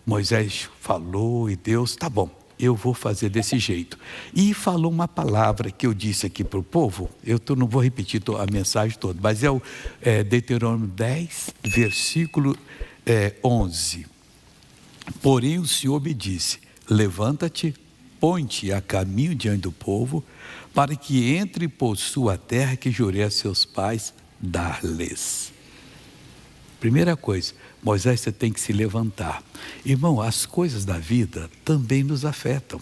Moisés falou e Deus, tá bom, eu vou fazer desse jeito. E falou uma palavra que eu disse aqui para o povo, não vou repetir a mensagem toda, mas é Deuteronômio 10, versículo 11. Porém o Senhor me disse, levanta-te, põe-te a caminho diante do povo, para que entre por sua terra que jurei a seus pais dar-lhes. Primeira coisa, Moisés, você tem que se levantar. Irmão, as coisas da vida também nos afetam.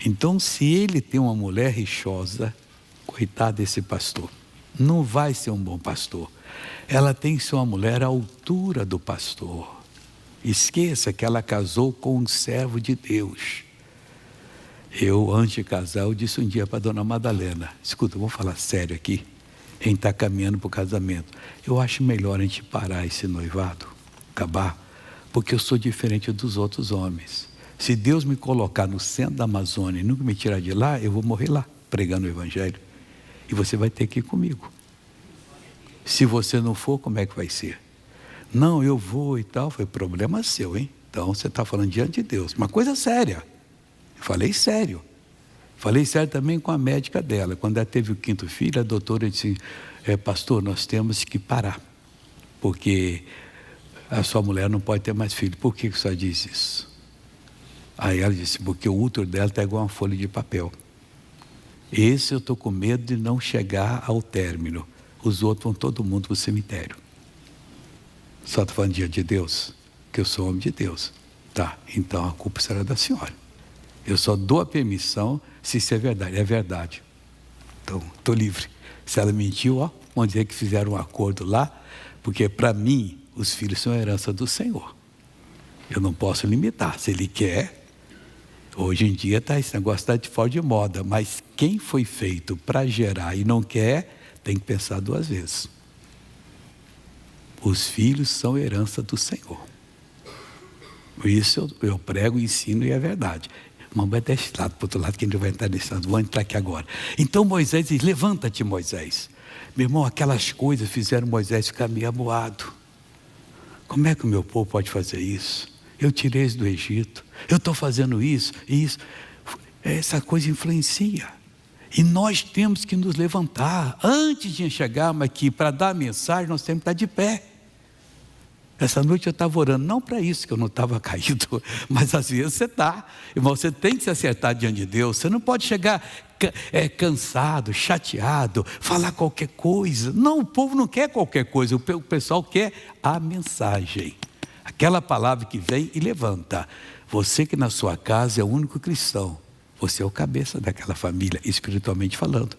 Então, se ele tem uma mulher rixosa, coitado desse pastor, não vai ser um bom pastor. Ela tem que ser uma mulher à altura do pastor. Esqueça que ela casou com um servo de Deus. Antes de casar, eu disse um dia para a dona Madalena, escuta, vamos falar sério aqui. A gente está caminhando para o casamento. Eu acho melhor a gente parar esse noivado, acabar, porque eu sou diferente dos outros homens. Se Deus me colocar no centro da Amazônia e nunca me tirar de lá, eu vou morrer lá, pregando o Evangelho. E você vai ter que ir comigo. Se você não for, como é que vai ser? Não, eu vou e tal. Foi problema seu, hein? Então você está falando diante de Deus. Uma coisa séria. Eu falei sério. Falei sério também com a médica dela. Quando ela teve o 5º filho, a doutora disse, pastor, nós temos que parar. Porque a sua mulher não pode ter mais filho. Por que você diz isso? Aí ela disse, porque o útero dela está igual uma folha de papel. Esse eu estou com medo de não chegar ao término. Os outros vão todo mundo para o cemitério. Só está falando diante de Deus? Que eu sou homem de Deus. Tá, então a culpa será da senhora. Eu só dou a permissão se isso é verdade. É verdade. Então, estou livre. Se ela mentiu, vamos dizer que fizeram um acordo lá, porque para mim, os filhos são a herança do Senhor. Eu não posso limitar. Se Ele quer, hoje em dia esse negócio está de fora de moda, mas quem foi feito para gerar e não quer, tem que pensar 2 vezes. Os filhos são herança do Senhor. Isso eu prego, ensino e é verdade. Mas vai desse lado, para o outro lado, que a gente vai entrar nesse lado. Vamos entrar aqui agora. Então Moisés diz, levanta-te, Moisés. Meu irmão, aquelas coisas fizeram Moisés ficar meio amuado. Como é que o meu povo pode fazer isso? Eu tirei eles do Egito. Eu estou fazendo isso e isso. Essa coisa influencia. E nós temos que nos levantar. Antes de chegarmos aqui para dar a mensagem, nós temos que estar de pé. Essa noite eu estava orando, não para isso que eu não estava caído, mas às vezes você está. Irmão, você tem que se acertar diante de Deus. Você não pode chegar cansado, chateado, falar qualquer coisa. Não, o povo não quer qualquer coisa. O pessoal quer a mensagem. Aquela palavra que vem e levanta. Você que na sua casa é o único cristão. Você é o cabeça daquela família, espiritualmente falando.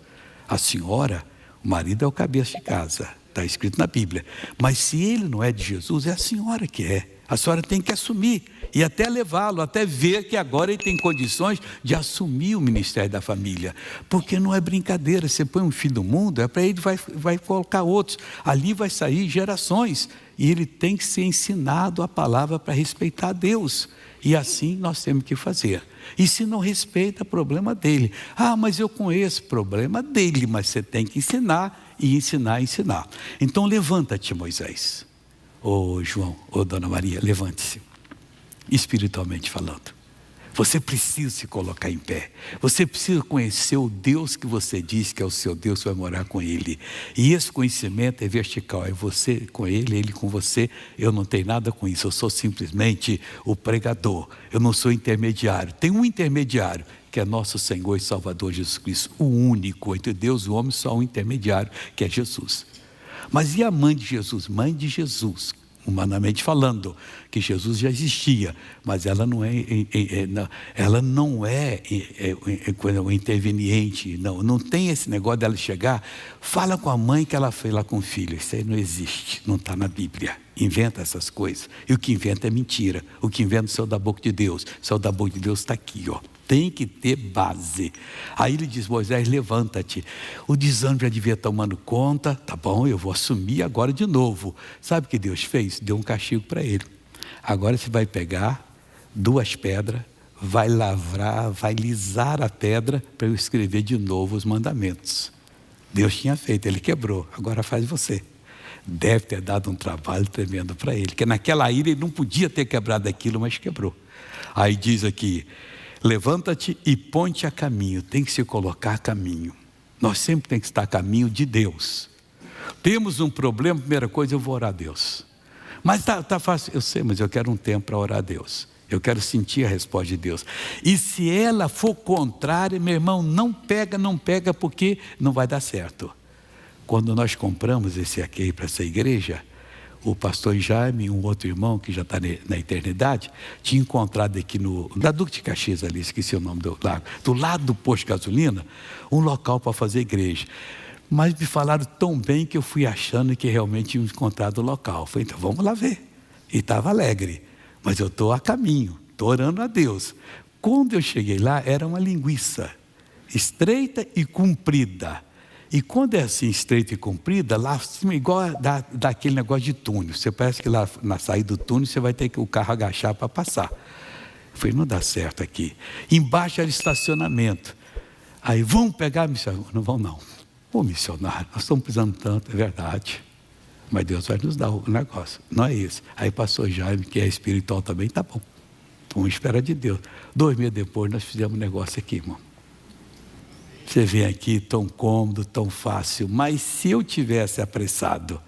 A senhora, o marido é o cabeça de casa. Está escrito na Bíblia. Mas se ele não é de Jesus, é a senhora que é. A senhora tem que assumir. E até levá-lo, até ver que agora ele tem condições de assumir o ministério da família. Porque não é brincadeira. Você põe um filho no mundo, é para ele vai colocar outros. Ali vai sair gerações. E ele tem que ser ensinado a palavra para respeitar Deus. E assim nós temos que fazer. E se não respeita, problema dele. Mas eu conheço, problema dele. Mas você tem que ensinar. E ensinar. Então levanta-te, Moisés. João, dona Maria, levante-se. Espiritualmente falando. Você precisa se colocar em pé. Você precisa conhecer o Deus que você diz que é o seu Deus, vai morar com Ele. E esse conhecimento é vertical. É você com Ele, Ele com você. Eu não tenho nada com isso. Eu sou simplesmente o pregador. Eu não sou intermediário. Tem um intermediário, que é nosso Senhor e Salvador Jesus Cristo, o único entre Deus e o homem, só um intermediário, que é Jesus. Mas e a mãe de Jesus? Mãe de Jesus, humanamente falando, que Jesus já existia, mas ela não é interveniente, não tem esse negócio dela chegar, fala com a mãe que ela foi lá com o filho. Isso aí não existe, não está na Bíblia. Inventa essas coisas, e o que inventa é mentira. O que inventa saiu da boca de Deus. Saiu da boca de Deus está aqui, Tem que ter base. Aí ele diz, Moisés, levanta-te. O desânimo já devia estar tomando conta. Tá bom, eu vou assumir agora de novo. Sabe o que Deus fez? Deu um castigo para ele. Agora você vai pegar 2 pedras, vai lavrar, vai lisar a pedra para eu escrever de novo os mandamentos. Deus tinha feito, Ele quebrou. Agora faz você. Deve ter dado um trabalho tremendo para ele, porque naquela ira ele não podia ter quebrado aquilo, mas quebrou. Aí diz aqui: levanta-te e põe-te a caminho. Tem que se colocar a caminho. Nós sempre temos que estar a caminho de Deus. Temos um problema, primeira coisa, eu vou orar a Deus. Mas tá fácil, eu sei, mas eu quero um tempo para orar a Deus. Eu quero sentir a resposta de Deus. E se ela for contrária, meu irmão, não pega, porque não vai dar certo. Quando nós compramos esse aqui para essa igreja, o pastor Jaime, um outro irmão que já está na eternidade, tinha encontrado aqui na Duque de Caxias ali, esqueci o nome do lado do posto de gasolina, um local para fazer igreja. Mas me falaram tão bem que eu fui achando que realmente tinha encontrado o local. Falei, então vamos lá ver. E estava alegre, mas eu estou a caminho, estou orando a Deus. Quando eu cheguei lá, era uma linguiça, estreita e comprida. E quando é assim, estreita e comprida, lá igual daquele negócio de túnel. Você parece que lá na saída do túnel, você vai ter que o carro agachar para passar. Eu falei, não dá certo aqui. Embaixo era estacionamento. Aí, vão pegar missionário? Não vão não. Ô missionário, nós estamos precisando tanto, é verdade. Mas Deus vai nos dar o negócio. Não é isso. Aí pastor Jaime, que é espiritual também, tá bom. Vamos esperar de Deus. 2 meses depois, nós fizemos um negócio aqui, irmão. Você vem aqui tão cômodo, tão fácil, mas se eu tivesse apressado,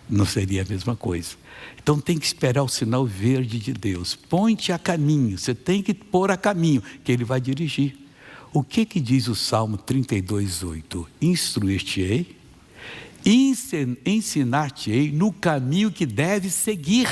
não seria a mesma coisa. Então tem que esperar o sinal verde de Deus. Põe-te a caminho, você tem que pôr a caminho, que Ele vai dirigir. O que diz o Salmo 32:8? Instruir-te-ei, ensinar-te-ei no caminho que deves seguir.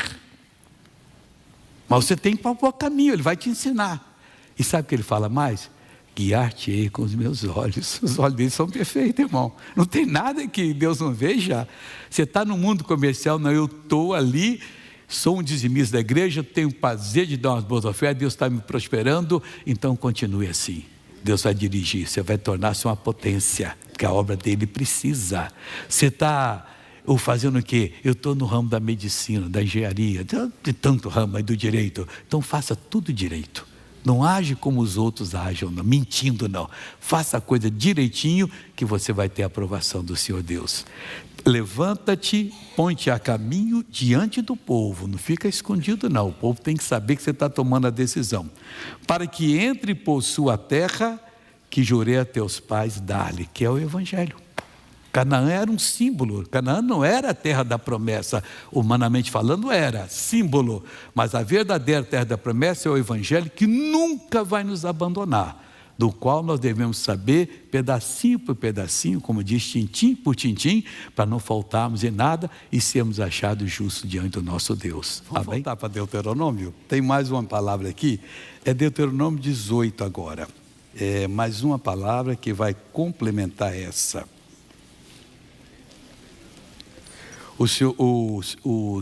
Mas você tem que pôr o caminho, Ele vai te ensinar. E sabe o que Ele fala mais? Guiar-te-ei com os meus olhos. Os olhos dele são perfeitos, irmão. Não tem nada que Deus não veja. Você está no mundo comercial, não, eu estou ali, sou um dizimista da igreja, tenho prazer de dar umas boas ofertas, Deus está me prosperando, então continue assim. Deus vai dirigir, você vai tornar-se uma potência, que a obra dele precisa. Você está fazendo o quê? Eu estou no ramo da medicina, da engenharia, de tanto ramo aí do direito. Então faça tudo direito. Não age como os outros agem, não, mentindo não. Faça a coisa direitinho que você vai ter a aprovação do Senhor Deus. Levanta-te, põe-te a caminho diante do povo. Não fica escondido não. O povo tem que saber que você está tomando a decisão. Para que entre por sua terra, que jurei a teus pais dar-lhe, que é o Evangelho. Canaã era um símbolo. Canaã não era a terra da promessa, humanamente falando era símbolo, mas a verdadeira terra da promessa é o Evangelho, que nunca vai nos abandonar, do qual nós devemos saber pedacinho por pedacinho, como diz, tintim por tintim, para não faltarmos em nada e sermos achados justos diante do nosso Deus. Vamos voltar para Deuteronômio? Tem mais uma palavra aqui, é Deuteronômio 18 agora, mais uma palavra que vai complementar essa. O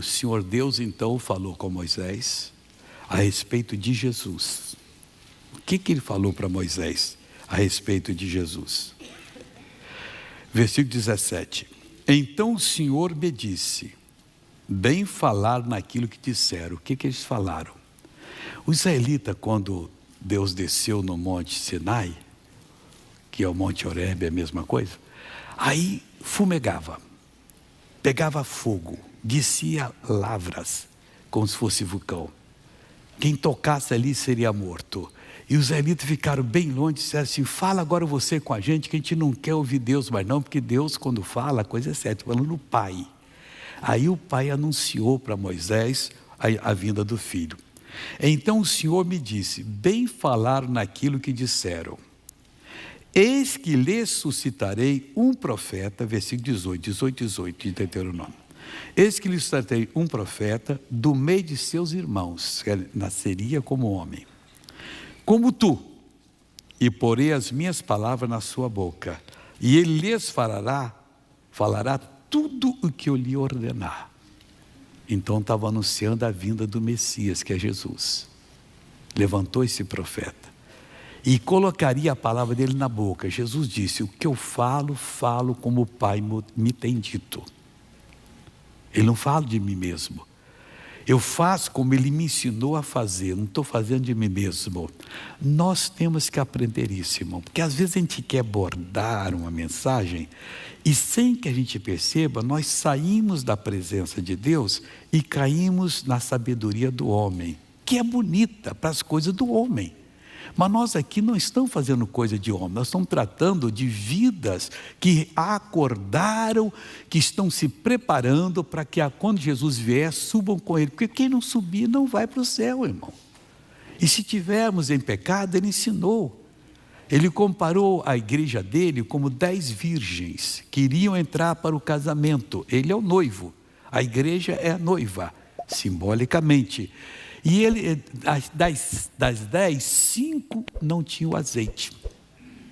Senhor Deus então falou com Moisés a respeito de Jesus. O que Ele falou para Moisés a respeito de Jesus? Versículo 17. Então o Senhor me disse, bem falar naquilo que disseram. O que eles falaram? O israelita, quando Deus desceu no monte Sinai, que é o monte Horebe, é a mesma coisa, aí fumegava. Pegava fogo, descia lavras, como se fosse vulcão. Quem tocasse ali seria morto. E os israelitas ficaram bem longe, disseram assim, fala agora você com a gente, que a gente não quer ouvir Deus mais não, porque Deus quando fala, a coisa é certa, falando o Pai. Aí o Pai anunciou para Moisés a vinda do Filho. Então o Senhor me disse, bem falar naquilo que disseram. Eis que lhe suscitarei um profeta, versículo 18 de Deuteronômio. Eis que lhe suscitarei um profeta do meio de seus irmãos, que nasceria como homem, como tu, e porei as minhas palavras na sua boca, e ele lhes falará tudo o que eu lhe ordenar. Então estava anunciando a vinda do Messias, que é Jesus. Levantou esse profeta e colocaria a palavra dele na boca. Jesus disse, o que eu falo, falo como o Pai me tem dito. Ele não fala de mim mesmo. Eu faço como Ele me ensinou a fazer, não estou fazendo de mim mesmo. Nós temos que aprender isso, irmão, porque às vezes a gente quer abordar uma mensagem e sem que a gente perceba, nós saímos da presença de Deus e caímos na sabedoria do homem, que é bonita para as coisas do homem. Mas nós aqui não estamos fazendo coisa de homem, nós estamos tratando de vidas que acordaram, que estão se preparando para que quando Jesus vier, subam com Ele. Porque quem não subir não vai para o céu, irmão. E se tivermos em pecado, Ele ensinou. Ele comparou a igreja dele como 10 virgens que iriam entrar para o casamento. Ele é o noivo, a igreja é a noiva, simbolicamente. E ele, das 10, 5 não tinham azeite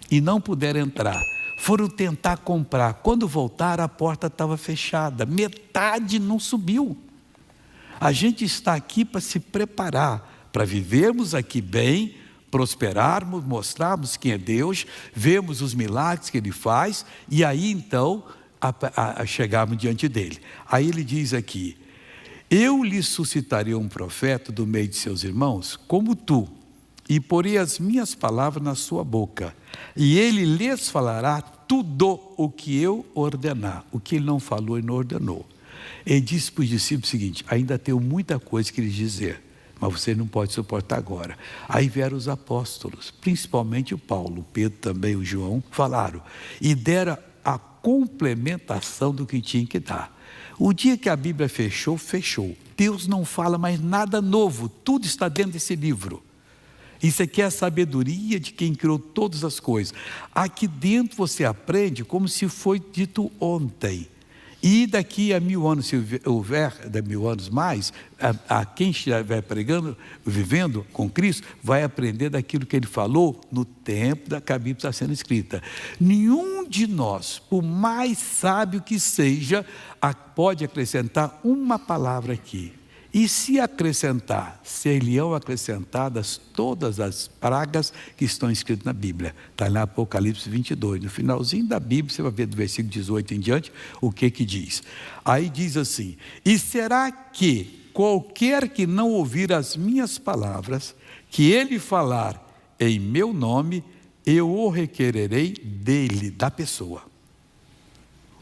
e não puderam entrar. Foram tentar comprar. Quando voltaram, a porta estava fechada. Metade não subiu. A gente está aqui para se preparar, para vivermos aqui bem, prosperarmos, mostrarmos quem é Deus, vermos os milagres que Ele faz e aí então chegarmos diante dEle. Aí Ele diz aqui: eu lhe suscitarei um profeta do meio de seus irmãos, como tu, e porei as minhas palavras na sua boca, e ele lhes falará tudo o que eu ordenar. O que ele não falou, ele não ordenou. Ele disse para os discípulos o seguinte: ainda tenho muita coisa que lhes dizer, mas você não pode suportar agora. Aí vieram os apóstolos, principalmente o Paulo, o Pedro também, o João, falaram, e deram a complementação do que tinha que dar. O dia que a Bíblia fechou, fechou. Deus não fala mais nada novo, tudo está dentro desse livro. Isso aqui é a sabedoria de quem criou todas as coisas. Aqui dentro você aprende como se foi dito ontem. E daqui a 1000 anos, se houver 1000 anos mais, a quem estiver pregando, vivendo com Cristo, vai aprender daquilo que Ele falou no tempo da que a Bíblia está sendo escrita. Nenhum de nós, por mais sábio que seja, pode acrescentar uma palavra aqui. E se acrescentar, seriam acrescentadas todas as pragas que estão escritas na Bíblia. Está lá Apocalipse 22, no finalzinho da Bíblia, você vai ver do versículo 18 em diante, o que diz. Aí diz assim: e será que qualquer que não ouvir as minhas palavras, que ele falar em meu nome, eu o requererei dele, da pessoa.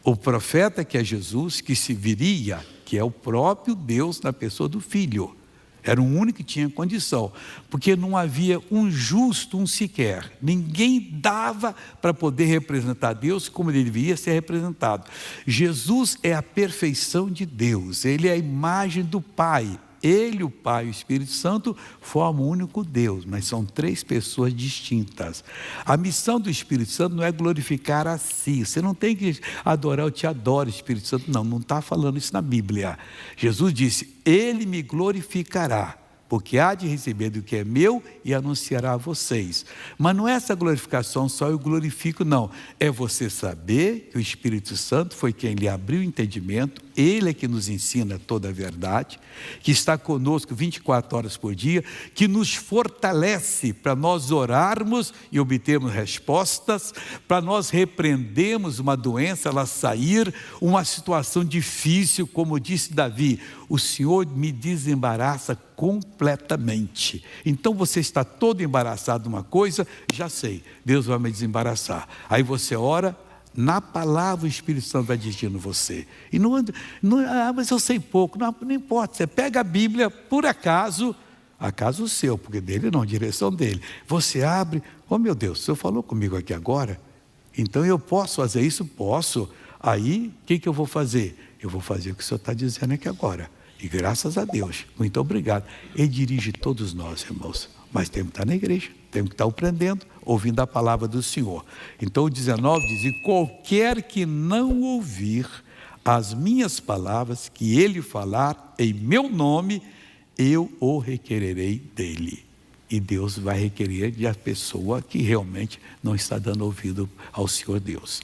O profeta que é Jesus, que se viria, que é o próprio Deus na pessoa do Filho. Era o único que tinha condição, porque não havia um justo, um sequer. Ninguém dava para poder representar Deus como ele deveria ser representado. Jesus é a perfeição de Deus, Ele é a imagem do Pai. Ele, o Pai e o Espírito Santo formam um único Deus, mas são 3 pessoas distintas. A missão do Espírito Santo não é glorificar a si. Você não tem que adorar, eu te adoro, Espírito Santo. Não está falando isso na Bíblia. Jesus disse: Ele me glorificará, porque há de receber do que é meu e anunciará a vocês. Mas não é essa glorificação só eu glorifico, não. É você saber que o Espírito Santo foi quem lhe abriu o entendimento, Ele é que nos ensina toda a verdade, que está conosco 24 horas por dia, que nos fortalece para nós orarmos e obtermos respostas, para nós repreendermos uma doença, ela sair, uma situação difícil, como disse Davi: o Senhor me desembaraça completamente. Então você está todo embaraçado de uma coisa, já sei, Deus vai me desembaraçar. Aí você ora, na palavra o Espírito Santo vai dirigindo você. E mas eu sei pouco, não importa, você pega a Bíblia, por acaso seu, porque dele não, direção dele. Você abre, oh meu Deus, o Senhor falou comigo aqui agora, então eu posso fazer isso? Posso. Aí, o que eu vou fazer? Eu vou fazer o que o Senhor está dizendo aqui agora. E graças a Deus, muito obrigado. Ele dirige todos nós, irmãos. Mas temos que estar na igreja, temos que estar aprendendo, ouvindo a palavra do Senhor. Então o 19 diz: e qualquer que não ouvir as minhas palavras, que ele falar em meu nome, eu o requererei dele. E Deus vai requerer de a pessoa que realmente não está dando ouvido ao Senhor Deus.